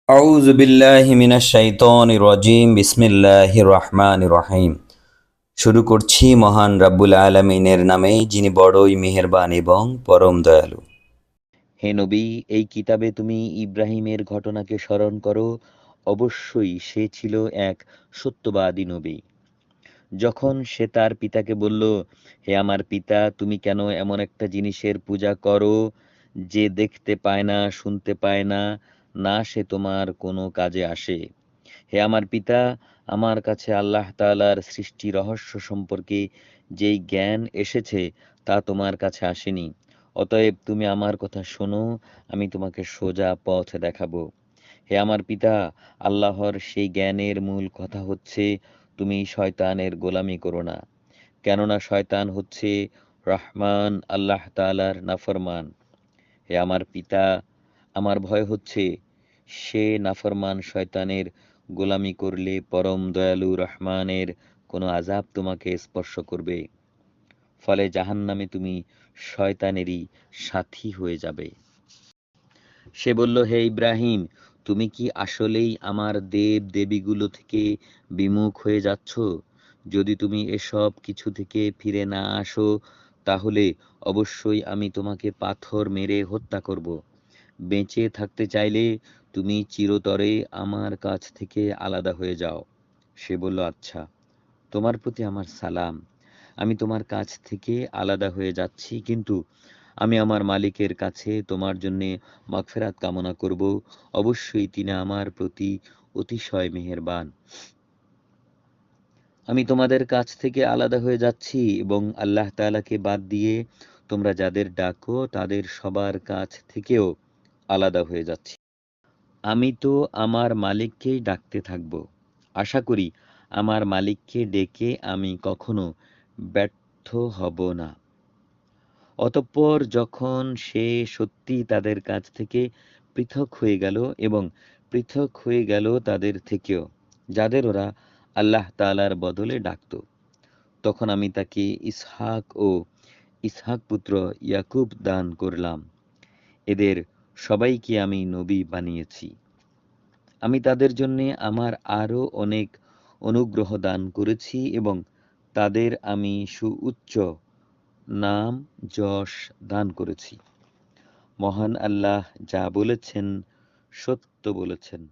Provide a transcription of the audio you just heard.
আউযু বিল্লাহি মিনাশ শাইতানির রাজিম বিসমিল্লাহির রহমানির রহিম। শুরু করছি মহান রাব্বুল আলামিনের নামে, যিনি বড়ই মেহেরবান এবং পরম দয়ালু। হে নবী, এই কিতাবে তুমি ইব্রাহিমের ঘটনাকে স্মরণ করো। অবশ্যই সে ছিল এক সত্যবাদী নবী। যখন সে তার পিতাকে বলল, হে আমার পিতা, তুমি কেন এমন একটা জিনিসের পূজা করো যে দেখতে পায় না, শুনতে পায় না, না সে তোমার কোনো কাজে আসে? হে আমার পিতা, আমার কাছে আল্লাহ তাআলার সৃষ্টি রহস্য সম্পর্কে যেই জ্ঞান এসেছে তা তোমার কাছে আসেনি। অতএব তুমি আমার কথা শোনো, আমি তোমাকে সোজা পথ দেখাবো। হে আমার পিতা, আল্লাহর সেই জ্ঞানের মূল কথা হচ্ছে তুমি শয়তানের গোলামি করো না, কেননা শয়তান হচ্ছে রহমান আল্লাহ তাআলার নাফরমান। হে আমার পিতা, আমার ভয় হচ্ছে সে নাফরমান শয়তানের গোলামি করলে পরম দয়ালু রহমানের কোনো আযাব তোমাকে স্পর্শ করবে, ফলে জাহান্নামে তুমি শয়তানেরই সাথী হয়ে যাবে। সে বলল, হে ইব্রাহিম, তুমি কি আসলেই আমার দেব দেবীগুলো থেকে বিমুখ হয়ে যাচ্ছ? যদি তুমি এসব কিছু থেকে ফিরে না আসো, তাহলে অবশ্যই আমি তোমাকে পাথর মেরে হত্যা করব। বেঁচে থাকতে চাইলে তুমি চিরতরে আমার কাছ থেকে আলাদা হয়ে যাও। সে বলল, আচ্ছা, তোমার প্রতি আমার সালাম। আমি তোমার কাছ থেকে আলাদা হয়ে যাচ্ছি, কিন্তু আমি আমার মালিকের কাছে তোমার জন্যে মাগফিরাত কামনা করব। অবশ্যই তিনি আমার প্রতি অতিশয় মেহেরবান। আমি তোমাদের কাছ থেকে আলাদা হয়ে যাচ্ছি এবং আল্লাহ তাআলাকে বাদ দিয়ে তোমরা যাদের ডাকো তাদের সবার কাছ থেকেও আলাদা হয়ে যাচ্ছি। আমি তো আমার মালিককেই ডাকতে থাকব। আশা করি আমার মালিককে ডেকে আমি কখনো ব্যর্থ হব না। অতঃপর যখন সে সত্যি তাদের কাছ থেকে পৃথক হয়ে গেল এবং পৃথক হয়ে গেল তাদের থেকেও, যাদের ওরা আল্লাহ তাআলার বদলে ডাকত, তখন আমি তাকে ইসহাক ও ইসহাক পুত্র ইয়াকুব দান করলাম। এদের সবাইকে আমি নবী বানিয়েছি। আমি তাদের জন্যে আমার আরো অনেক অনুগ্রহ দান করেছি এবং তাদের আমি সুউচ্চ নাম যশ দান করেছি। মহান আল্লাহ যা বলেছেন সত্য বলেছেন।